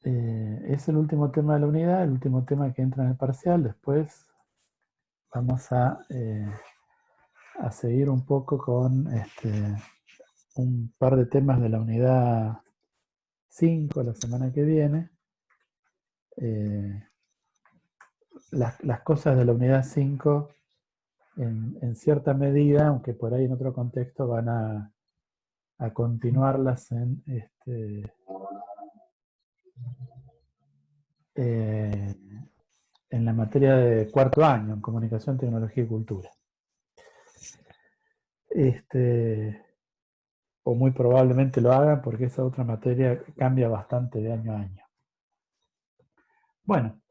Es el último tema de la unidad, el último tema que entra en el parcial. Después vamos a seguir un poco con un par de temas de la unidad 5 la semana que viene. Las cosas de la unidad 5 en cierta medida, aunque por ahí en otro contexto, van a continuarlas eh, en la materia de cuarto año, en comunicación, tecnología y cultura. O muy probablemente lo hagan porque esa otra materia cambia bastante de año a año. Bueno,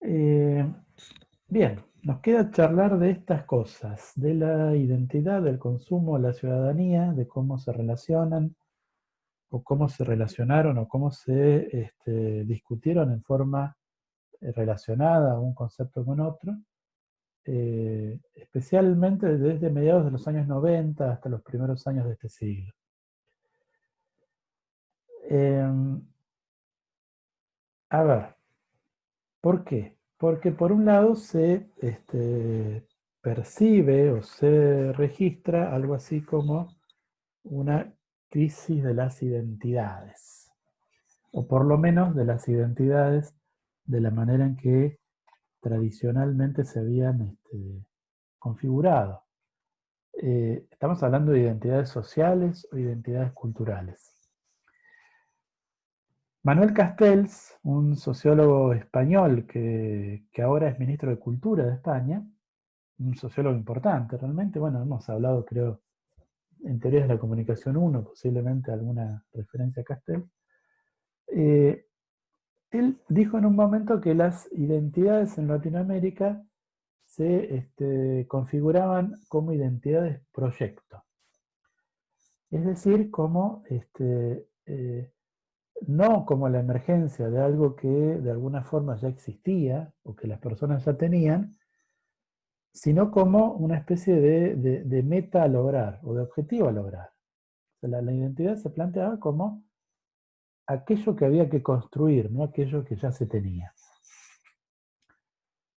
bien, nos queda charlar de estas cosas, de la identidad, del consumo, la ciudadanía, de cómo se relacionan, o cómo se relacionaron, o cómo se discutieron en forma relacionada un concepto con otro, especialmente desde mediados de los años 90 hasta los primeros años de este siglo. A ver, ¿por qué? Porque por un lado se percibe o se registra algo así como una crisis de las identidades, o por lo menos de las identidades de la manera en que tradicionalmente se habían configurado. Estamos hablando de identidades sociales o identidades culturales. Manuel Castells, un sociólogo español que ahora es ministro de Cultura de España, un sociólogo importante realmente, bueno, hemos hablado creo en Teorías de la Comunicación 1, posiblemente alguna referencia a Castells, él dijo en un momento que las identidades en Latinoamérica se configuraban como identidades proyecto. Es decir, como no como la emergencia de algo que de alguna forma ya existía o que las personas ya tenían, sino como una especie de meta a lograr o de objetivo a lograr. O sea, la identidad se planteaba como aquello que había que construir, no aquello que ya se tenía.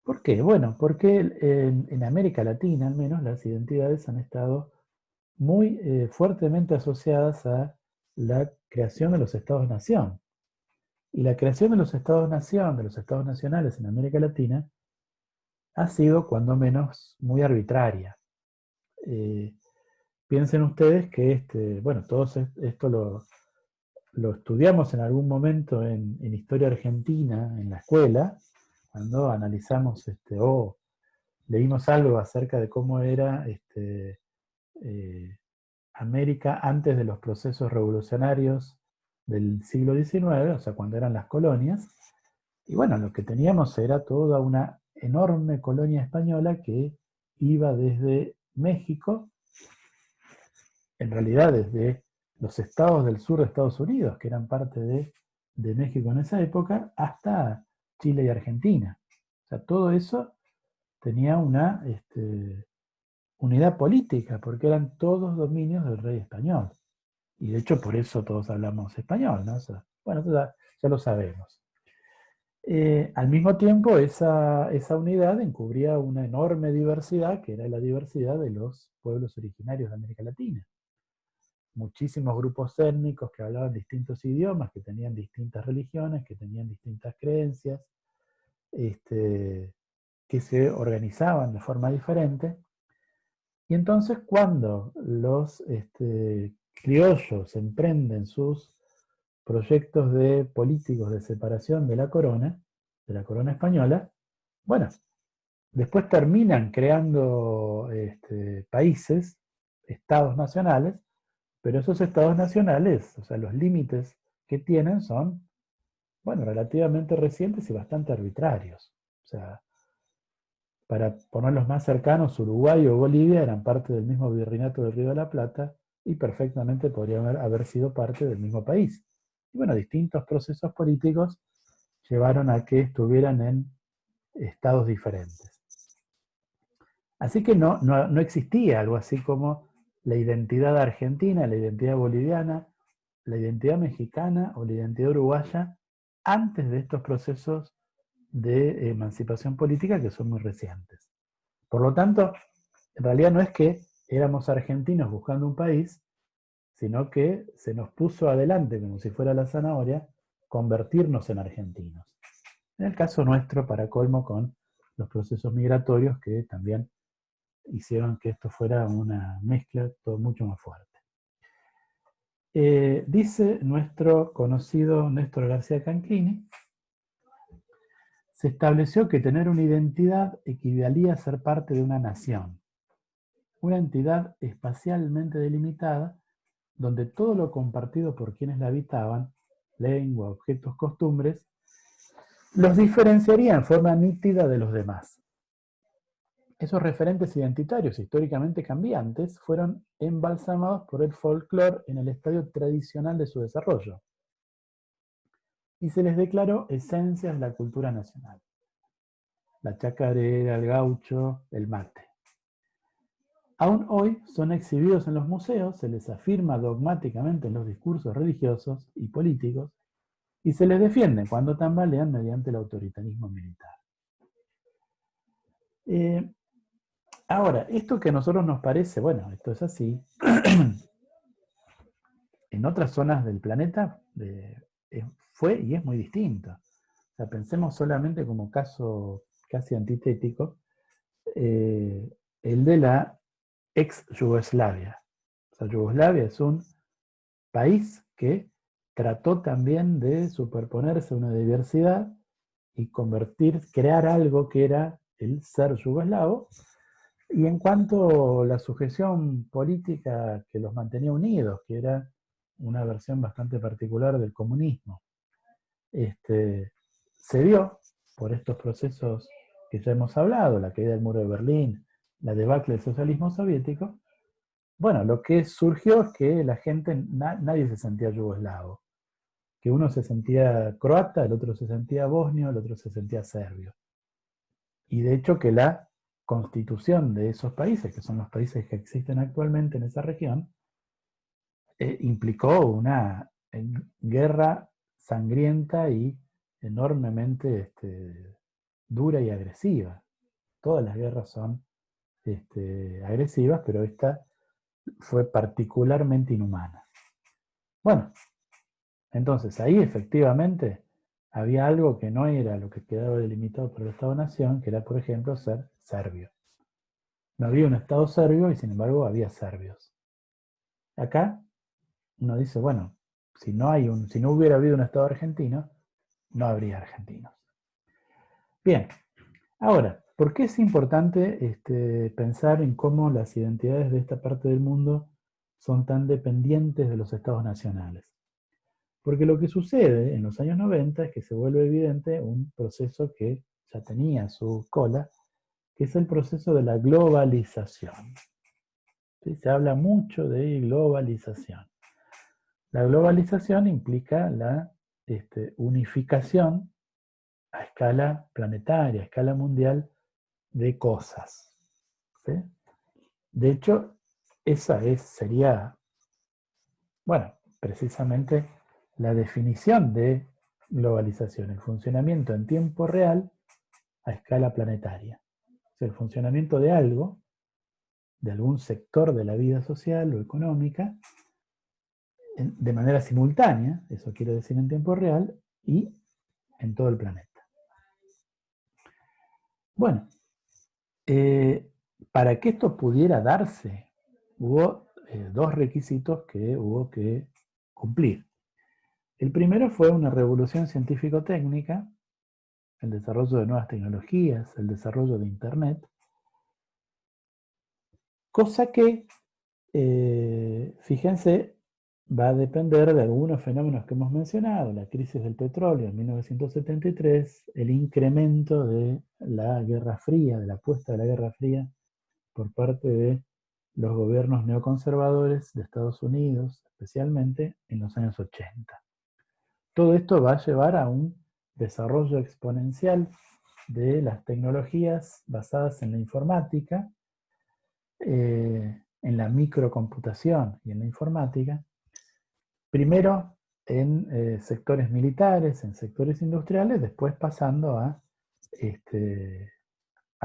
¿Por qué? Bueno, porque en América Latina al menos las identidades han estado muy fuertemente asociadas a la creación de los estados-nación. Y la creación de los estados-nación, de los estados nacionales en América Latina, ha sido cuando menos muy arbitraria. Piensen ustedes que bueno, todo esto lo estudiamos en algún momento en Historia Argentina, en la escuela, cuando analizamos o leímos algo acerca de cómo era América antes de los procesos revolucionarios del siglo XIX, o sea, cuando eran las colonias. Y bueno, lo que teníamos era toda una enorme colonia española que iba desde México, en realidad desde los estados del sur de Estados Unidos, que eran parte de México en esa época, hasta Chile y Argentina. O sea, todo eso tenía una unidad política, porque eran todos dominios del rey español. Y de hecho por eso todos hablamos español, ¿no? O sea, bueno, eso ya lo sabemos. Al mismo tiempo, esa unidad encubría una enorme diversidad, que era la diversidad de los pueblos originarios de América Latina. Muchísimos grupos étnicos que hablaban distintos idiomas, que tenían distintas religiones, que tenían distintas creencias, que se organizaban de forma diferente. Y entonces cuando los criollos emprenden sus proyectos de políticos de separación de la corona española, bueno, después terminan creando países, estados nacionales, pero esos estados nacionales, o sea, los límites que tienen son, bueno, relativamente recientes y bastante arbitrarios. O sea, para ponerlos más cercanos, Uruguay o Bolivia eran parte del mismo virreinato del Río de la Plata y perfectamente podrían haber sido parte del mismo país. Y bueno, distintos procesos políticos llevaron a que estuvieran en estados diferentes. Así que no existía algo así como la identidad argentina, la identidad boliviana, la identidad mexicana o la identidad uruguaya antes de estos procesos de emancipación política que son muy recientes. Por lo tanto, en realidad no es que éramos argentinos buscando un país, sino que se nos puso adelante, como si fuera la zanahoria, convertirnos en argentinos. En el caso nuestro, para colmo, con los procesos migratorios que también hicieron que esto fuera una mezcla todo mucho más fuerte. Dice nuestro conocido Néstor García Canclini, se estableció que tener una identidad equivalía a ser parte de una nación, una entidad espacialmente delimitada donde todo lo compartido por quienes la habitaban, lengua, objetos, costumbres, los diferenciaría en forma nítida de los demás. Esos referentes identitarios históricamente cambiantes fueron embalsamados por el folclore en el estadio tradicional de su desarrollo y se les declaró esencias de la cultura nacional. La chacarera, el gaucho, el mate. Aún hoy son exhibidos en los museos, se les afirma dogmáticamente en los discursos religiosos y políticos y se les defiende cuando tambalean mediante el autoritarismo militar. Ahora, esto que a nosotros nos parece, bueno, esto es así, en otras zonas del planeta fue y es muy distinto. O sea, pensemos solamente como caso casi antitético, el de la ex Yugoslavia. O sea, Yugoslavia es un país que trató también de superponerse a una diversidad y crear algo que era el ser yugoslavo. Y en cuanto a la sujeción política que los mantenía unidos, que era una versión bastante particular del comunismo, se vio por estos procesos que ya hemos hablado, la caída del muro de Berlín, la debacle del socialismo soviético. Bueno, lo que surgió es que la gente, nadie se sentía yugoslavo, que uno se sentía croata, el otro se sentía bosnio, el otro se sentía serbio. Y de hecho que la constitución de esos países, que son los países que existen actualmente en esa región, implicó una guerra sangrienta y enormemente dura y agresiva. Todas las guerras son agresivas, pero esta fue particularmente inhumana. Bueno, entonces ahí efectivamente había algo que no era lo que quedaba delimitado por el Estado-Nación, que era, por ejemplo, ser serbio. No había un Estado serbio y sin embargo había serbios. Acá uno dice, bueno, si no hubiera habido un Estado argentino, no habría argentinos. Bien, ahora, ¿por qué es importante pensar en cómo las identidades de esta parte del mundo son tan dependientes de los estados nacionales? Porque lo que sucede en los años 90 es que se vuelve evidente un proceso que ya tenía su cola, que es el proceso de la globalización. ¿Sí? Se habla mucho de globalización. La globalización implica la unificación a escala planetaria, a escala mundial, de cosas. ¿Sí? De hecho, esa sería, bueno, precisamente la definición de globalización, el funcionamiento en tiempo real a escala planetaria. O sea, el funcionamiento de algo, de algún sector de la vida social o económica, de manera simultánea, eso quiere decir en tiempo real, y en todo el planeta. Bueno, para que esto pudiera darse, hubo dos requisitos que hubo que cumplir. El primero fue una revolución científico-técnica, el desarrollo de nuevas tecnologías, el desarrollo de Internet, cosa que, fíjense, va a depender de algunos fenómenos que hemos mencionado, la crisis del petróleo en 1973, el incremento de la Guerra Fría, de la apuesta de la Guerra Fría por parte de los gobiernos neoconservadores de Estados Unidos, especialmente en los años 80. Todo esto va a llevar a un desarrollo exponencial de las tecnologías basadas en la informática, en la microcomputación y en la informática. Primero, sectores militares, en sectores industriales, después pasando a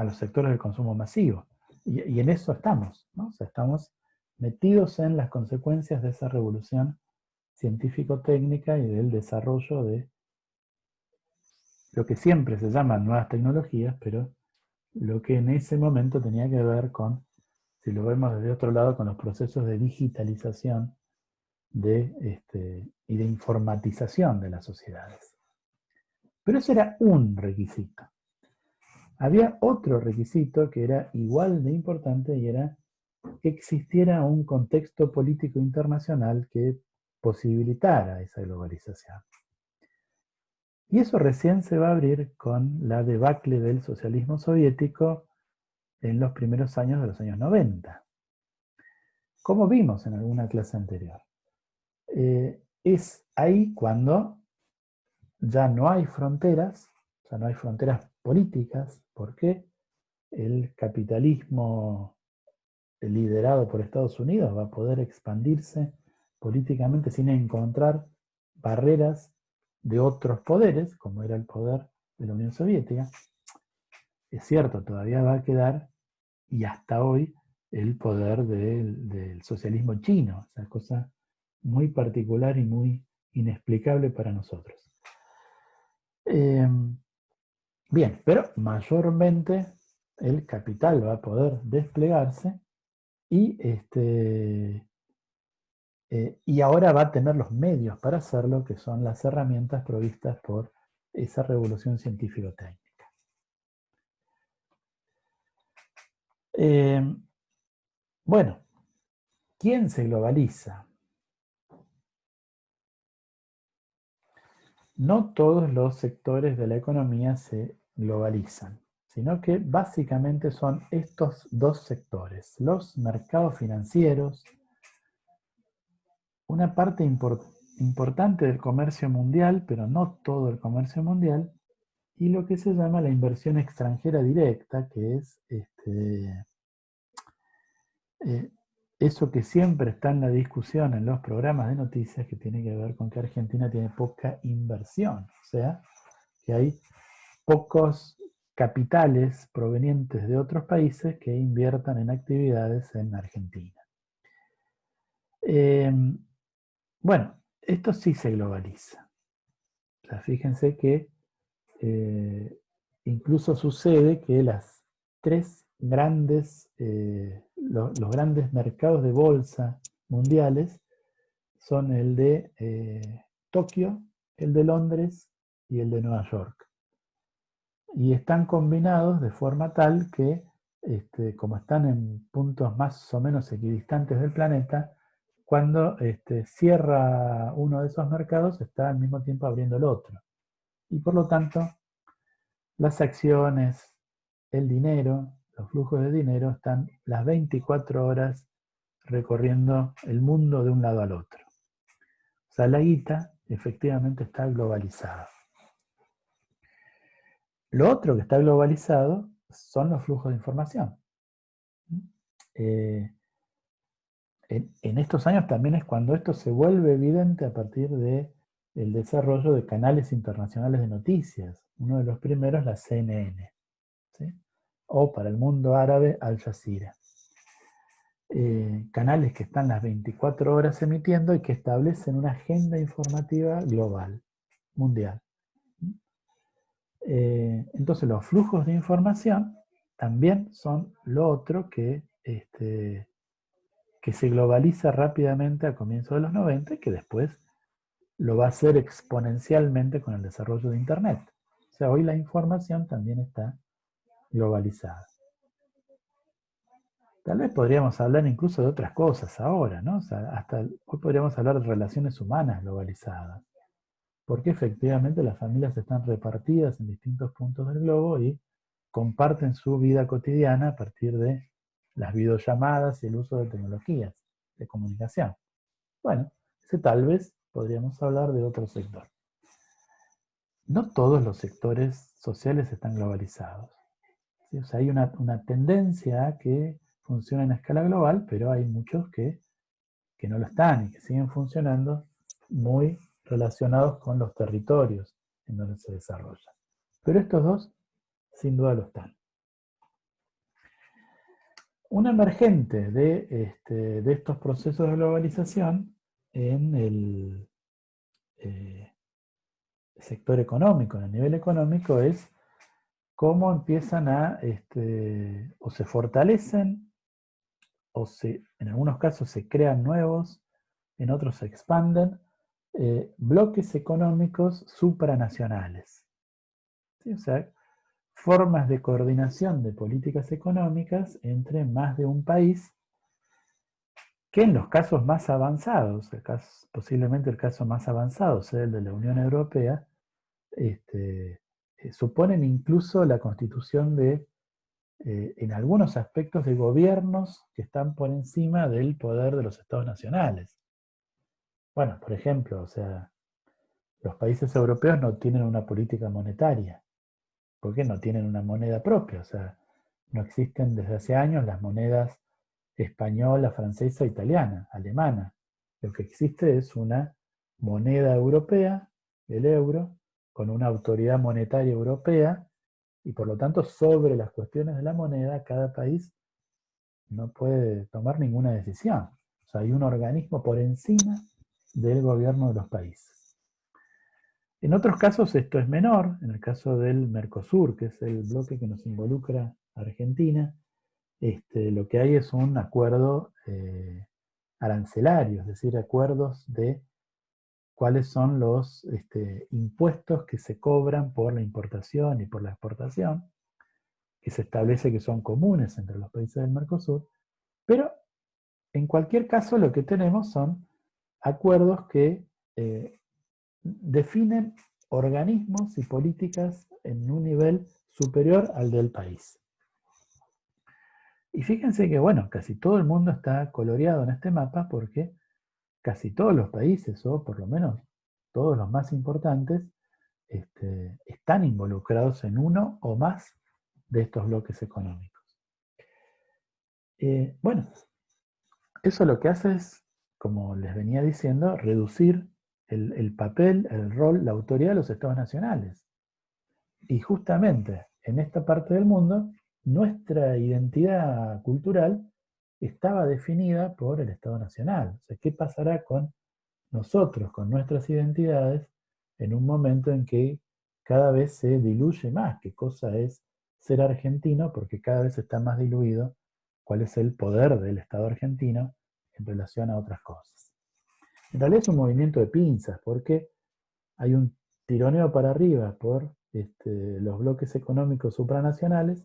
los sectores del consumo masivo. Y en eso estamos, ¿no? O sea, estamos metidos en las consecuencias de esa revolución científico-técnica y del desarrollo de lo que siempre se llaman nuevas tecnologías, pero lo que en ese momento tenía que ver con, si lo vemos desde otro lado, con los procesos de digitalización y de informatización de las sociedades. Pero ese era un requisito. Había otro requisito que era igual de importante y era que existiera un contexto político internacional que posibilitara esa globalización. Y eso recién se va a abrir con la debacle del socialismo soviético en los primeros años de los años 90. Como vimos en alguna clase anterior. Es ahí cuando ya no hay fronteras, ya no hay fronteras políticas, porque el capitalismo liderado por Estados Unidos va a poder expandirse políticamente sin encontrar barreras de otros poderes, como era el poder de la Unión Soviética. Es cierto, todavía va a quedar, y hasta hoy, el poder del socialismo chino, esa cosa muy particular y muy inexplicable para nosotros. Bien, pero mayormente el capital va a poder desplegarse y, y ahora va a tener los medios para hacerlo, que son las herramientas provistas por esa revolución científico-técnica. Bueno, ¿quién se globaliza? No todos los sectores de la economía se globalizan, sino que básicamente son estos dos sectores, los mercados financieros, una parte importante del comercio mundial, pero no todo el comercio mundial, y lo que se llama la inversión extranjera directa, que es eso que siempre está en la discusión en los programas de noticias, que tiene que ver con que Argentina tiene poca inversión, o sea, que hay pocos capitales provenientes de otros países que inviertan en actividades en Argentina. Bueno, esto sí se globaliza. O sea, fíjense que incluso sucede que las tres grandes, los grandes mercados de bolsa mundiales son el de Tokio, el de Londres y el de Nueva York. Y están combinados de forma tal que, como están en puntos más o menos equidistantes del planeta, cuando cierra uno de esos mercados, está al mismo tiempo abriendo el otro. Y por lo tanto, las acciones, el dinero, los flujos de dinero están las 24 horas recorriendo el mundo de un lado al otro. O sea, la guita efectivamente está globalizada. Lo otro que está globalizado son los flujos de información. En estos años también es cuando esto se vuelve evidente a partir del desarrollo de canales internacionales de noticias. Uno de los primeros, la CNN, ¿sí? O para el mundo árabe, Al Jazeera. Canales que están las 24 horas emitiendo y que establecen una agenda informativa global, mundial. Entonces los flujos de información también son lo otro que se globaliza rápidamente a comienzos de los 90 y que después lo va a hacer exponencialmente con el desarrollo de Internet. O sea, hoy la información también está globalizada. Tal vez podríamos hablar incluso de otras cosas ahora, ¿no? O sea, hasta hoy podríamos hablar de relaciones humanas globalizadas, porque efectivamente las familias están repartidas en distintos puntos del globo y comparten su vida cotidiana a partir de las videollamadas y el uso de tecnologías de comunicación. Bueno, ese tal vez podríamos hablar de otro sector. No todos los sectores sociales están globalizados. ¿Sí? O sea, hay una tendencia a que funcionen a escala global, pero hay muchos que no lo están y que siguen funcionando muy relacionados con los territorios en donde se desarrolla. Pero estos dos, sin duda, lo están. Un emergente de estos procesos de globalización en el sector económico, en el nivel económico, es cómo empiezan o se fortalecen, en algunos casos se crean nuevos, en otros se expanden, bloques económicos supranacionales. ¿Sí? O sea, formas de coordinación de políticas económicas entre más de un país, que en los casos más avanzados, posiblemente el caso más avanzado sea el de la Unión Europea, suponen incluso la constitución en algunos aspectos, de gobiernos que están por encima del poder de los estados nacionales. Bueno, por ejemplo, o sea, los países europeos no tienen una política monetaria, porque no tienen una moneda propia, o sea, no existen desde hace años las monedas española, francesa, italiana, alemana. Lo que existe es una moneda europea, el euro, con una autoridad monetaria europea, y por lo tanto sobre las cuestiones de la moneda cada país no puede tomar ninguna decisión. O sea, hay un organismo por encima del gobierno de los países. En otros casos esto es menor, en el caso del Mercosur, que es el bloque que nos involucra a Argentina, lo que hay es un acuerdo arancelario, es decir, acuerdos de cuáles son los impuestos que se cobran por la importación y por la exportación, que se establece que son comunes entre los países del Mercosur, pero en cualquier caso lo que tenemos son acuerdos que definen organismos y políticas en un nivel superior al del país. Y fíjense que, bueno, casi todo el mundo está coloreado en este mapa porque casi todos los países, o por lo menos todos los más importantes, están involucrados en uno o más de estos bloques económicos. Bueno, eso lo que hace es, como les venía diciendo, reducir el papel, el rol, la autoridad de los estados nacionales. Y justamente en esta parte del mundo, nuestra identidad cultural estaba definida por el Estado Nacional. O sea, ¿qué pasará con nosotros, con nuestras identidades, en un momento en que cada vez se diluye más qué cosa es ser argentino, porque cada vez está más diluido cuál es el poder del Estado argentino en relación a otras cosas? En realidad es un movimiento de pinzas, porque hay un tironeo para arriba por los bloques económicos supranacionales,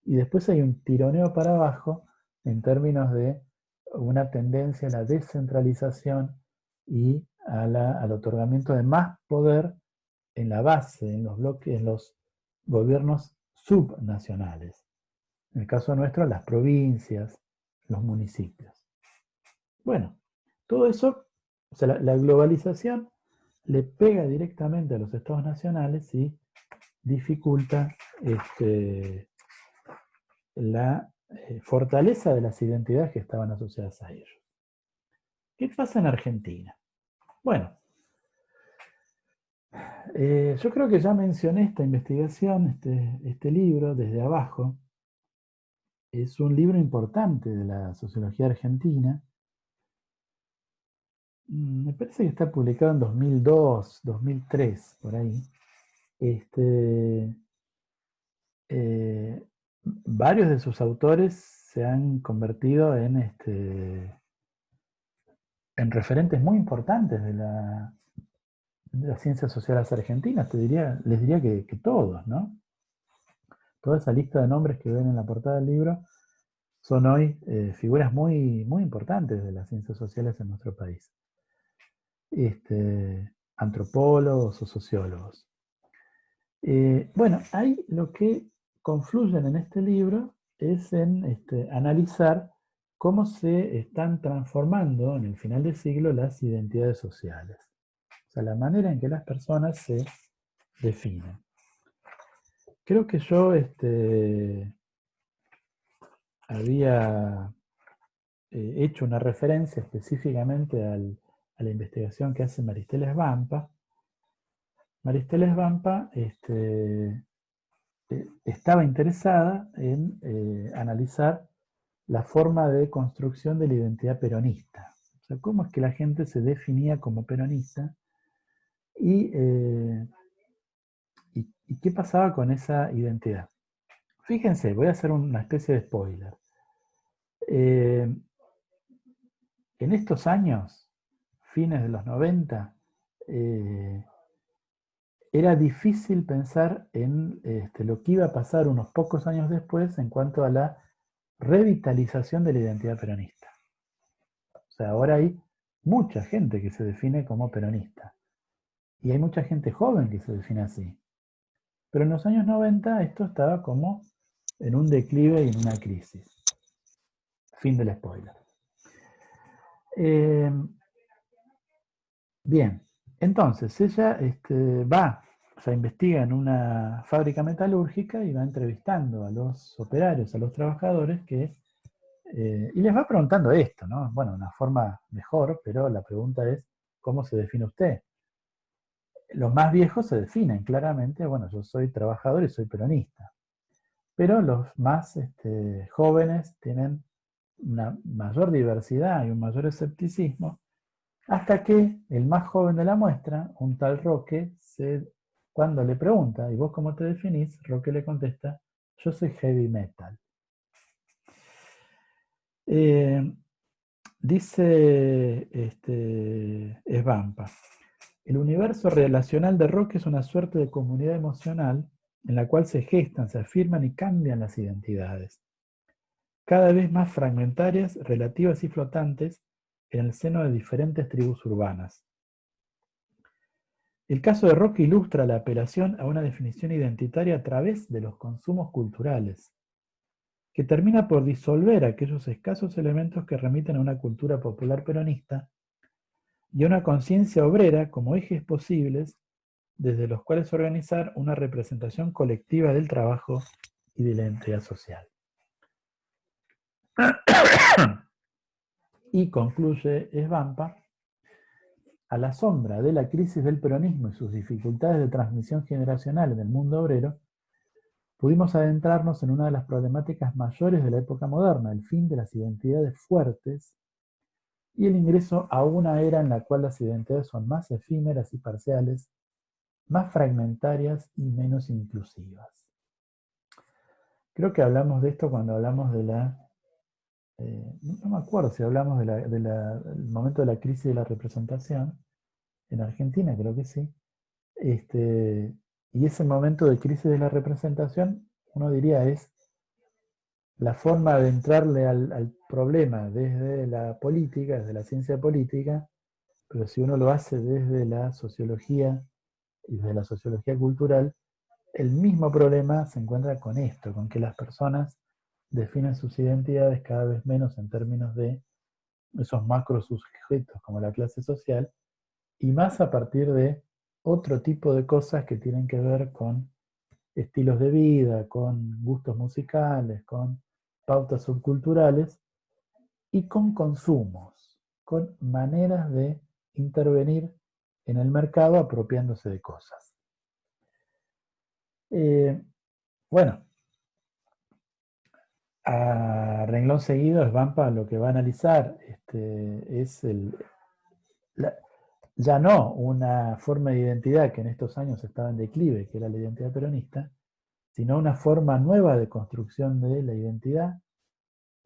y después hay un tironeo para abajo en términos de una tendencia a la descentralización y al otorgamiento de más poder en la base, en los bloques, en los gobiernos subnacionales. En el caso nuestro, las provincias, los municipios. Bueno, todo eso, o sea, la globalización le pega directamente a los estados nacionales y dificulta la fortaleza de las identidades que estaban asociadas a ellos. ¿Qué pasa en Argentina? Bueno, yo creo que ya mencioné esta investigación, este libro, Desde Abajo. Es un libro importante de la sociología argentina. Me parece que está publicado en 2002, 2003, por ahí. Varios de sus autores se han convertido en referentes muy importantes de las ciencias sociales argentinas. Les diría que todos, ¿no? Toda esa lista de nombres que ven en la portada del libro son hoy figuras muy, muy importantes de las ciencias sociales en nuestro país. Antropólogos o sociólogos. Bueno, ahí lo que confluyen en este libro es en analizar cómo se están transformando en el final del siglo las identidades sociales. O sea, la manera en que las personas se definen. Creo que yo había hecho una referencia específicamente al a la investigación que hace Maristela Svampa. Maristela Svampa estaba interesada en analizar la forma de construcción de la identidad peronista. O sea, cómo es que la gente se definía como peronista y, y qué pasaba con esa identidad. Fíjense, voy a hacer una especie de spoiler. En estos años, fines de los 90, era difícil pensar en lo que iba a pasar unos pocos años después en cuanto a la revitalización de la identidad peronista. O sea, ahora hay mucha gente que se define como peronista. Y hay mucha gente joven que se define así. Pero en los años 90 esto estaba como en un declive y en una crisis. Fin del spoiler. Bien, entonces ella va, o sea, investiga en una fábrica metalúrgica y va entrevistando a los operarios, a los trabajadores y les va preguntando esto, ¿no? Bueno, una forma mejor, pero la pregunta es, ¿cómo se define usted? Los más viejos se definen claramente, bueno, yo soy trabajador y soy peronista. Pero los más jóvenes tienen una mayor diversidad y un mayor escepticismo, hasta que el más joven de la muestra, un tal Roque, cuando le pregunta, ¿y vos cómo te definís? Roque le contesta, yo soy heavy metal. Dice Svampa, el universo relacional de Roque es una suerte de comunidad emocional en la cual se gestan, se afirman y cambian las identidades, cada vez más fragmentarias, relativas y flotantes en el seno de diferentes tribus urbanas. El caso de Roque ilustra la apelación a una definición identitaria a través de los consumos culturales, que termina por disolver aquellos escasos elementos que remiten a una cultura popular peronista y a una conciencia obrera como ejes posibles desde los cuales organizar una representación colectiva del trabajo y de la identidad social. Y concluye Svampa, a la sombra de la crisis del peronismo y sus dificultades de transmisión generacional en el mundo obrero, pudimos adentrarnos en una de las problemáticas mayores de la época moderna, el fin de las identidades fuertes y el ingreso a una era en la cual las identidades son más efímeras y parciales, más fragmentarias y menos inclusivas. Creo que hablamos de esto cuando hablamos de no me acuerdo si hablamos del momento de la crisis de la representación, en Argentina creo que sí, y ese momento de crisis de la representación, uno diría es la forma de entrarle al problema desde la política, desde la ciencia política, pero si uno lo hace desde la sociología y desde la sociología cultural, el mismo problema se encuentra con esto, con que las personas definen sus identidades cada vez menos en términos de esos macro sujetos como la clase social, y más a partir de otro tipo de cosas que tienen que ver con estilos de vida, con gustos musicales, con pautas subculturales y con consumos, con maneras de intervenir en el mercado apropiándose de cosas. Bueno, a renglón seguido, Svampa lo que va a analizar es ya no una forma de identidad que en estos años estaba en declive, que era la identidad peronista, sino una forma nueva de construcción de la identidad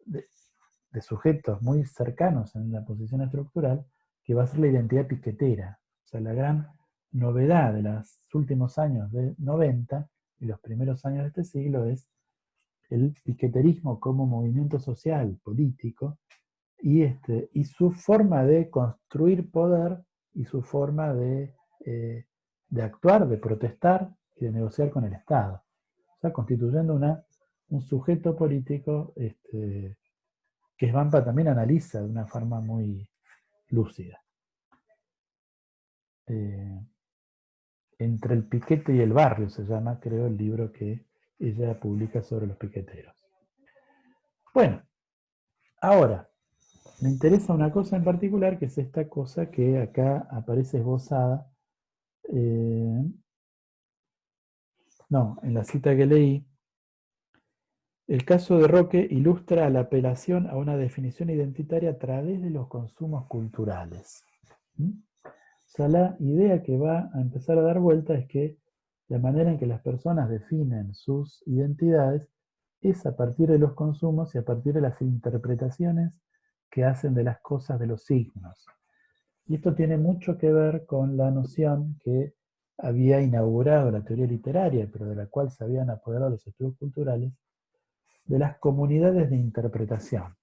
de sujetos muy cercanos en la posición estructural, que va a ser la identidad piquetera. O sea, la gran novedad de los últimos años de 90 y los primeros años de este siglo es el piqueterismo como movimiento social, político, y su forma de construir poder y su forma de actuar, de protestar y de negociar con el Estado. O sea, constituyendo un sujeto político que Svampa también analiza de una forma muy lúcida. Entre el piquete y el barrio se llama, creo, el libro que ella publica sobre los piqueteros. Bueno, ahora, me interesa una cosa en particular, que es esta cosa que acá aparece esbozada. No, en la cita que leí, el caso de Roque ilustra la apelación a una definición identitaria a través de los consumos culturales. ¿Mm? O sea, la idea que va a empezar a dar vuelta es que la manera en que las personas definen sus identidades es a partir de los consumos y a partir de las interpretaciones que hacen de las cosas, de los signos. Y esto tiene mucho que ver con la noción que había inaugurado la teoría literaria, pero de la cual se habían apoderado los estudios culturales, de las comunidades de interpretación,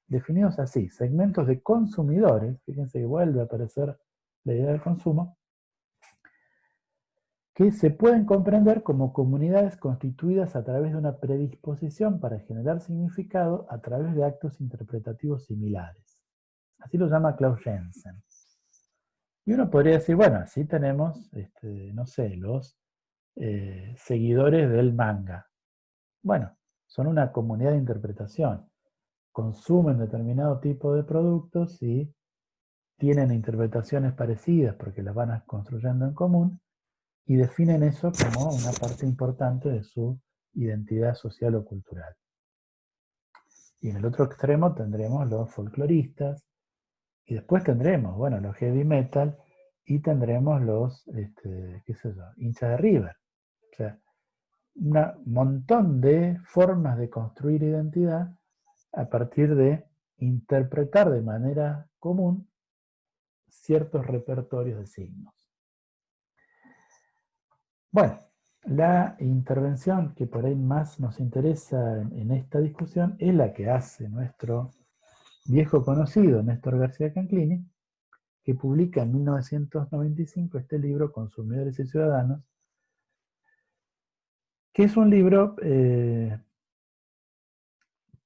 definidos así: segmentos de consumidores, fíjense que vuelve a aparecer la idea del consumo, que se pueden comprender como comunidades constituidas a través de una predisposición para generar significado a través de actos interpretativos similares. Así lo llama Klaus Jensen. Y uno podría decir, bueno, así tenemos, no sé, los seguidores del manga. Bueno, son una comunidad de interpretación. Consumen determinado tipo de productos y tienen interpretaciones parecidas porque las van construyendo en común y definen eso como una parte importante de su identidad social o cultural. Y en el otro extremo tendremos los folcloristas y después tendremos, bueno, los heavy metal y tendremos los, qué sé yo, hinchas de River. O sea, un montón de formas de construir identidad a partir de interpretar de manera común ciertos repertorios de signos. Bueno, la intervención que por ahí más nos interesa en esta discusión es la que hace nuestro viejo conocido Néstor García Canclini, que publica en 1995 este libro, Consumidores y Ciudadanos, que es un libro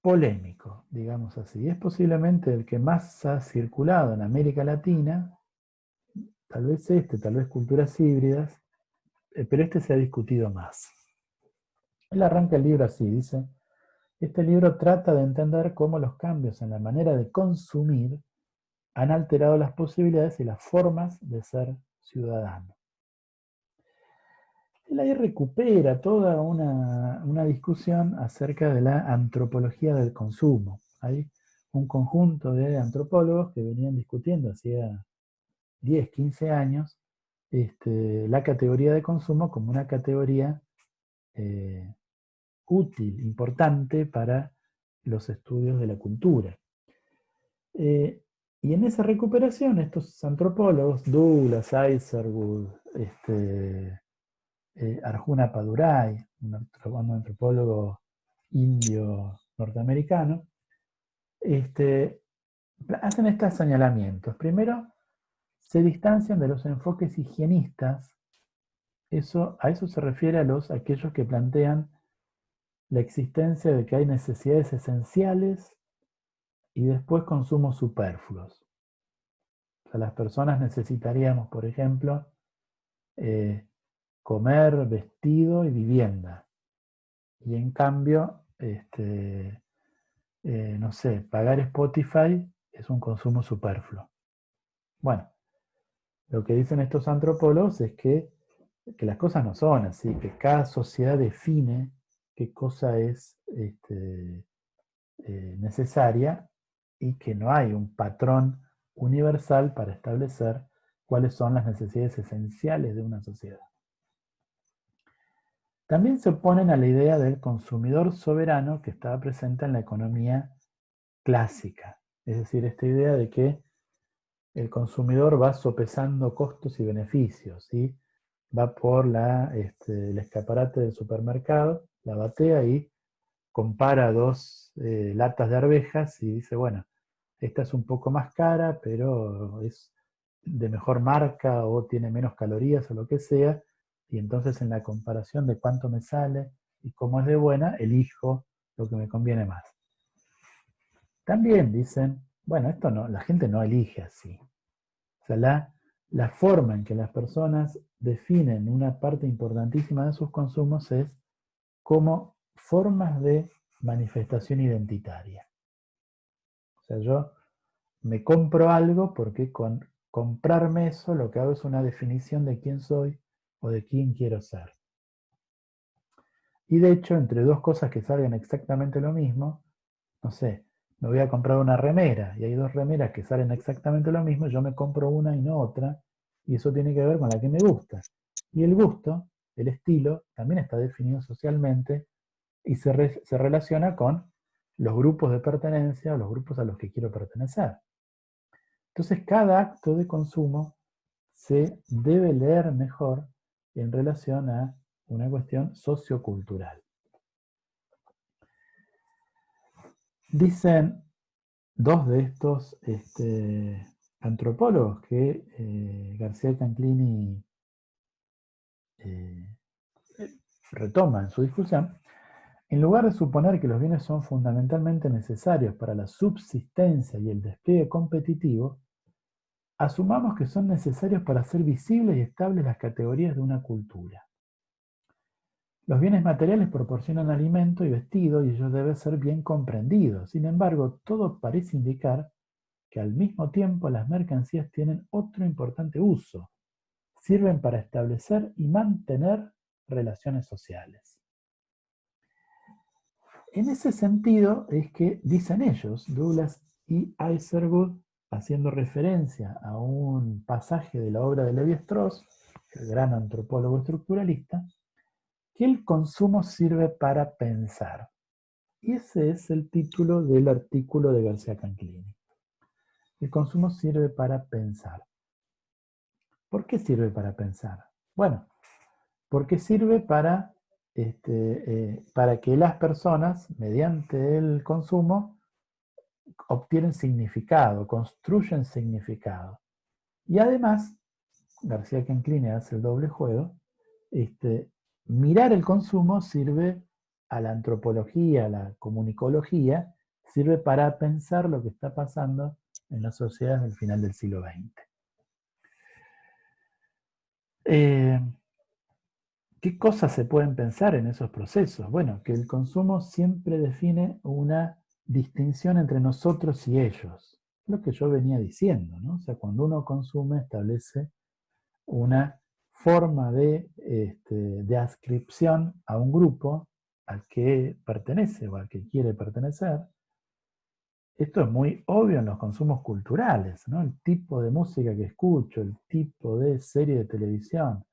polémico, digamos así. Es posiblemente el que más ha circulado en América Latina, tal vez tal vez Culturas Híbridas, pero este se ha discutido más. Él arranca el libro así, dice: este libro trata de entender cómo los cambios en la manera de consumir han alterado las posibilidades y las formas de ser ciudadano. Él ahí recupera toda una discusión acerca de la antropología del consumo. Hay un conjunto de antropólogos que venían discutiendo hacía 10, 15 años la categoría de consumo como una categoría útil, importante para los estudios de la cultura. Y en esa recuperación, estos antropólogos, Douglas, Isherwood, Arjuna Padurai, un antropólogo indio norteamericano, hacen estos señalamientos. Primero, se distancian de los enfoques higienistas. A eso se refiere a aquellos que plantean la existencia de que hay necesidades esenciales y después consumos superfluos. O sea, las personas necesitaríamos, por ejemplo, comer, vestido y vivienda. Y en cambio, no sé, pagar Spotify es un consumo superfluo. Bueno, lo que dicen estos antropólogos es que las cosas no son así, que cada sociedad define qué cosa es necesaria y que no hay un patrón universal para establecer cuáles son las necesidades esenciales de una sociedad. También se oponen a la idea del consumidor soberano que estaba presente en la economía clásica, es decir, esta idea de que el consumidor va sopesando costos y beneficios, ¿sí? Va por el escaparate del supermercado, la batea y compara dos latas de arvejas y dice, bueno, esta es un poco más cara, pero es de mejor marca o tiene menos calorías o lo que sea, y entonces en la comparación de cuánto me sale y cómo es de buena, elijo lo que me conviene más. También dicen, bueno, esto no, la gente no elige así. O sea, la forma en que las personas definen una parte importantísima de sus consumos es como formas de manifestación identitaria. O sea, yo me compro algo porque con comprarme eso lo que hago es una definición de quién soy o de quién quiero ser. Y de hecho, entre dos cosas que salgan exactamente lo mismo, no sé, me voy a comprar una remera y hay dos remeras que salen exactamente lo mismo, yo me compro una y no otra, y eso tiene que ver con la que me gusta. Y el gusto, el estilo, también está definido socialmente y se relaciona con los grupos de pertenencia o los grupos a los que quiero pertenecer. Entonces, cada acto de consumo se debe leer mejor en relación a una cuestión sociocultural. Dicen dos de estos antropólogos que García Canclini eh, retoma en su discusión, en lugar de suponer que los bienes son fundamentalmente necesarios para la subsistencia y el despliegue competitivo, asumamos que son necesarios para hacer visibles y estables las categorías de una cultura. Los bienes materiales proporcionan alimento y vestido y ello debe ser bien comprendido. Sin embargo, todo parece indicar que al mismo tiempo las mercancías tienen otro importante uso. Sirven para establecer y mantener relaciones sociales. En ese sentido es que dicen ellos, Douglas y Isherwood, haciendo referencia a un pasaje de la obra de Levi-Strauss, el gran antropólogo estructuralista, que el consumo sirve para pensar. Y ese es el título del artículo de García Canclini. El consumo sirve para pensar. ¿Por qué sirve para pensar? Bueno, porque sirve para que las personas, mediante el consumo, obtienen significado, construyen significado. Y además, García Canclini hace el doble juego, mirar el consumo sirve a la antropología, a la comunicología, sirve para pensar lo que está pasando en las sociedades del final del siglo XX. ¿Qué cosas se pueden pensar en esos procesos? Bueno, que el consumo siempre define una distinción entre nosotros y ellos. Lo que yo venía diciendo, ¿no? O sea, cuando uno consume establece una forma de adscripción a un grupo al que pertenece o al que quiere pertenecer. Esto es muy obvio en los consumos culturales, ¿no? El tipo de música que escucho, el tipo de serie de televisión.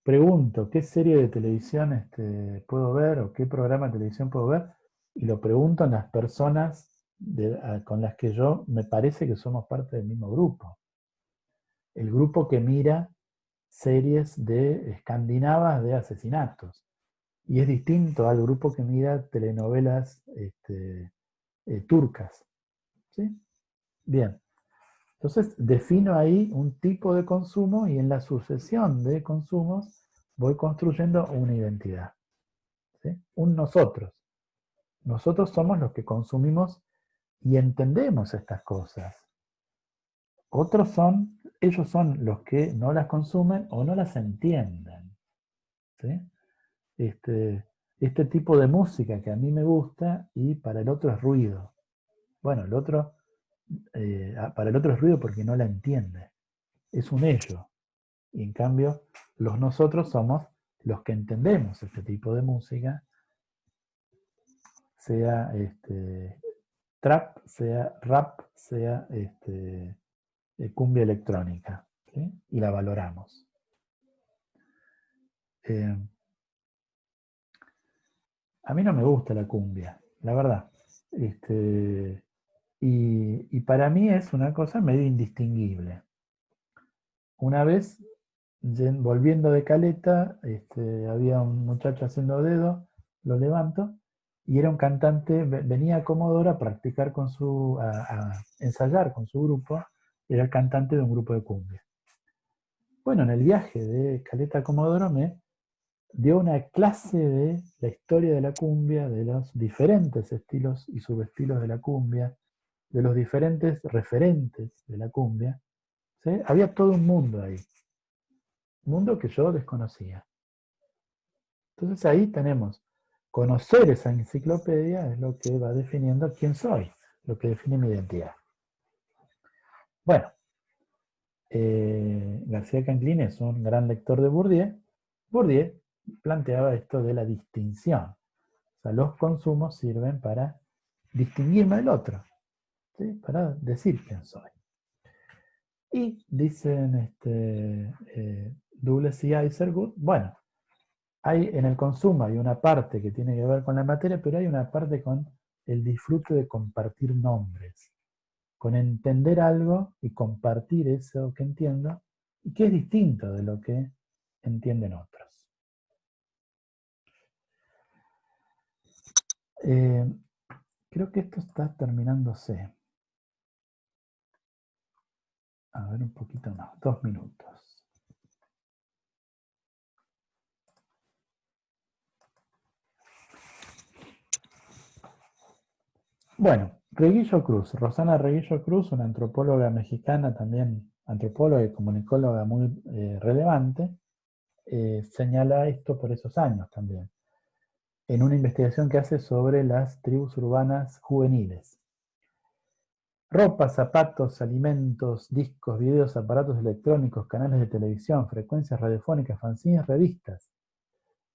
Pregunto, ¿qué serie de televisión puedo ver o qué programa de televisión puedo ver? Y lo pregunto a las personas con las que yo me parece que somos parte del mismo grupo. El grupo que mira series de escandinavas de asesinatos. Y es distinto al grupo que mira telenovelas turcas. ¿Sí? Bien. Entonces defino ahí un tipo de consumo y en la sucesión de consumos voy construyendo una identidad. ¿Sí? Un nosotros. Nosotros somos los que consumimos y entendemos estas cosas. Otros son, ellos son los que no las consumen o no las entienden. ¿Sí? Este tipo de música que a mí me gusta y para el otro es ruido. Bueno, el otro, para el otro es ruido porque no la entiende. Es un ello. Y en cambio, los nosotros somos los que entendemos este tipo de música, sea trap, sea rap, sea cumbia electrónica. ¿Sí? Y la valoramos. A mí no me gusta la cumbia, la verdad. Y para mí es una cosa medio indistinguible. Una vez, volviendo de Caleta, había un muchacho haciendo dedo, lo levanto, y era un cantante, venía a Comodoro a practicar a ensayar con su grupo, era el cantante de un grupo de cumbia. Bueno, en el viaje de Caleta a Comodoro me dio una clase de la historia de la cumbia, de los diferentes estilos y subestilos de la cumbia, de los diferentes referentes de la cumbia. ¿Sí? Había todo un mundo ahí, un mundo que yo desconocía. Entonces ahí tenemos, conocer esa enciclopedia es lo que va definiendo quién soy. lo que define mi identidad. Bueno, García Canclín es un gran lector de Bourdieu. Bourdieu planteaba esto de la distinción. O sea, los consumos sirven para distinguirme del otro, ¿sí? Para decir quién soy. Y dicen Douglas y Iserwood, bueno, en el consumo hay una parte que tiene que ver con la materia, pero hay una parte con el disfrute de compartir nombres, con entender algo y compartir eso que entiendo, y que es distinto de lo que entienden otros. Creo que esto está terminándose. A ver, un poquito más, 2 minutos. Bueno, Reguillo Cruz, Rosana Reguillo Cruz, una antropóloga mexicana también, antropóloga y comunicóloga muy relevante, señala esto por esos años también, en una investigación que hace sobre las tribus urbanas juveniles. Ropa, zapatos, alimentos, discos, videos, aparatos electrónicos, canales de televisión, frecuencias radiofónicas, fanzines, revistas,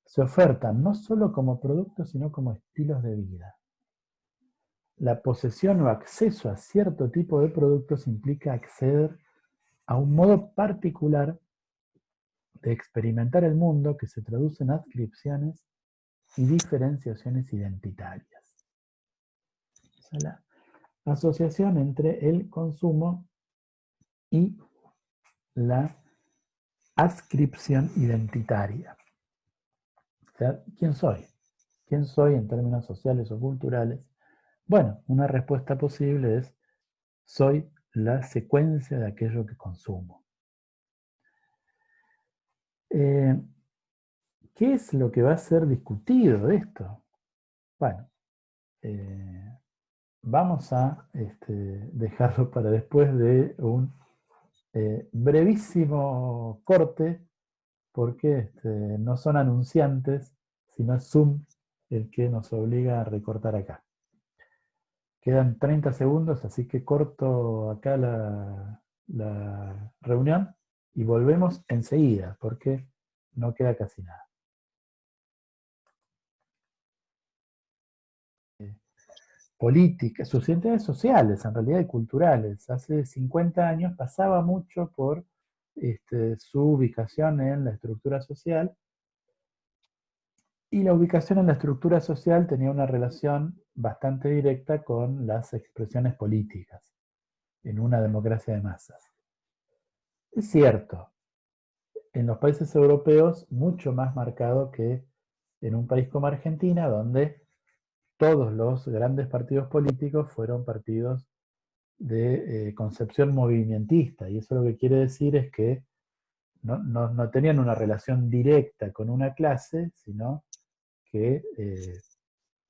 se ofertan no solo como productos, sino como estilos de vida. La posesión o acceso a cierto tipo de productos implica acceder a un modo particular de experimentar el mundo que se traduce en adscripciones y diferenciaciones identitarias. O sea, la asociación entre el consumo y la adscripción identitaria. O sea, ¿quién soy? ¿Quién soy en términos sociales o culturales? Bueno, una respuesta posible es: soy la secuencia de aquello que consumo. ¿Qué es lo que va a ser discutido de esto? Bueno, vamos a dejarlo para después de un brevísimo corte, porque no son anunciantes, sino es Zoom el que nos obliga a recortar acá. Quedan 30 segundos, así que corto acá la reunión y volvemos enseguida, porque no queda casi nada. Políticas, sus identidades sociales, en realidad, y culturales. Hace 50 años pasaba mucho por su ubicación en la estructura social, y la ubicación en la estructura social tenía una relación bastante directa con las expresiones políticas en una democracia de masas. Es cierto, en los países europeos mucho más marcado que en un país como Argentina, donde todos los grandes partidos políticos fueron partidos de concepción movimentista, y eso lo que quiere decir es que no tenían una relación directa con una clase, sino que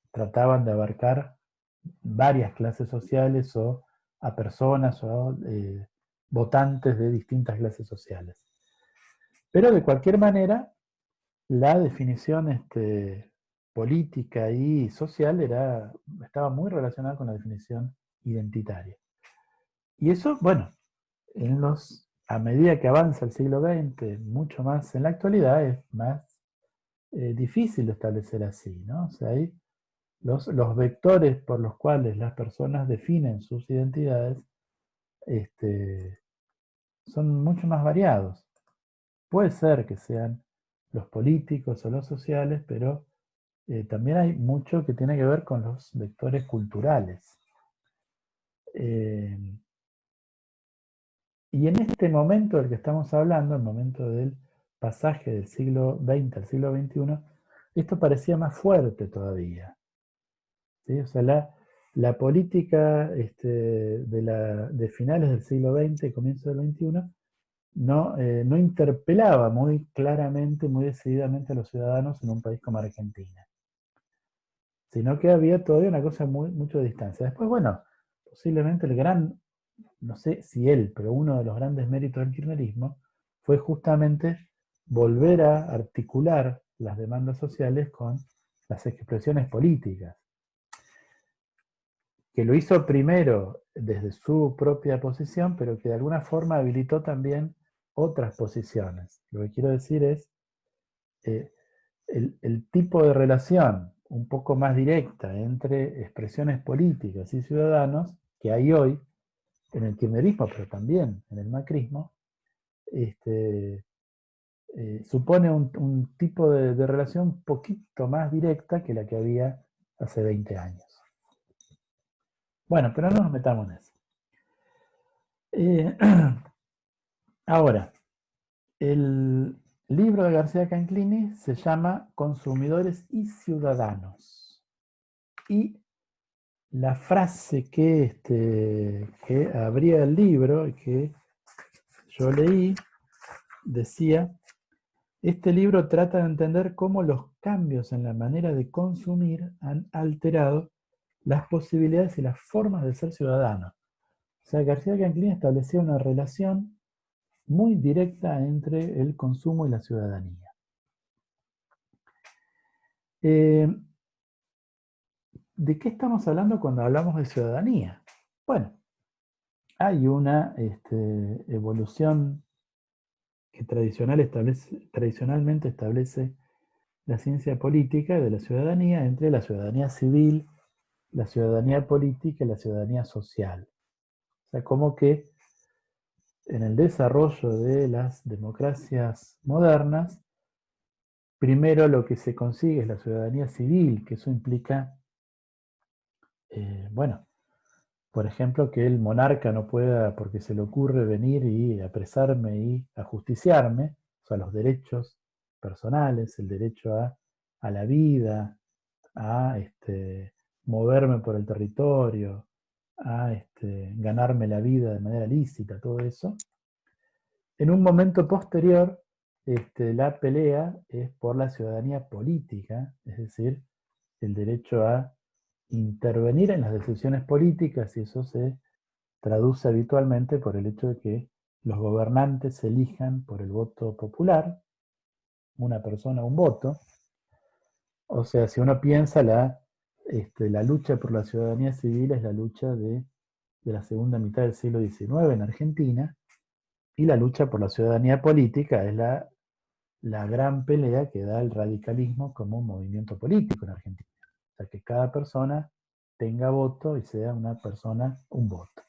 trataban de abarcar varias clases sociales o a personas o votantes de distintas clases sociales. Pero de cualquier manera, la definición política y social estaba muy relacionada con la definición identitaria. Y eso, bueno, a medida que avanza el siglo XX, mucho más en la actualidad, es más difícil de establecer así, ¿no? O sea, hay los vectores por los cuales las personas definen sus identidades son mucho más variados. Puede ser que sean los políticos o los sociales, pero también hay mucho que tiene que ver con los vectores culturales. Y en este momento del que estamos hablando, el momento del pasaje del siglo XX al siglo XXI, esto parecía más fuerte todavía, ¿sí? O sea, la política de finales del siglo XX y comienzo del XXI no interpelaba muy claramente, muy decididamente a los ciudadanos en un país como Argentina, sino que había todavía una cosa mucho de distancia. Después, bueno, posiblemente no sé si él, pero uno de los grandes méritos del kirchnerismo fue justamente volver a articular las demandas sociales con las expresiones políticas. que lo hizo primero desde su propia posición, pero que de alguna forma habilitó también otras posiciones. Lo que quiero decir es, eh, el tipo de relación un poco más directa entre expresiones políticas y ciudadanos que hay hoy en el kirchnerismo, pero también en el macrismo, este, supone un tipo de relación un poquito más directa que la que había hace 20 años. Bueno, pero no nos metamos en eso. Ahora, el libro de García Canclini se llama Consumidores y Ciudadanos. Y la frase que abría el libro y que yo leí decía: este libro trata de entender cómo los cambios en la manera de consumir han alterado las posibilidades y las formas de ser ciudadano. O sea, García Canclini establecía una relación muy directa entre el consumo y la ciudadanía. ¿De qué estamos hablando cuando hablamos de ciudadanía? Bueno, hay una evolución que tradicionalmente establece la ciencia política de la ciudadanía entre la ciudadanía civil, la ciudadanía política y la ciudadanía social. O sea, como que en el desarrollo de las democracias modernas, primero lo que se consigue es la ciudadanía civil, que eso implica, bueno, por ejemplo, que el monarca no pueda, porque se le ocurre venir y apresarme y ajusticiarme, o sea, los derechos personales, el derecho a la vida, a moverme por el territorio, a ganarme la vida de manera lícita, todo eso. En un momento posterior, la pelea es por la ciudadanía política, es decir, el derecho a intervenir en las decisiones políticas, y eso se traduce habitualmente por el hecho de que los gobernantes se elijan por el voto popular, una persona, un voto. O sea, si uno piensa, la lucha por la ciudadanía civil es la lucha de la segunda mitad del siglo XIX en Argentina, y la lucha por la ciudadanía política es la gran pelea que da el radicalismo como un movimiento político en Argentina. O sea, que cada persona tenga voto y sea una persona un voto.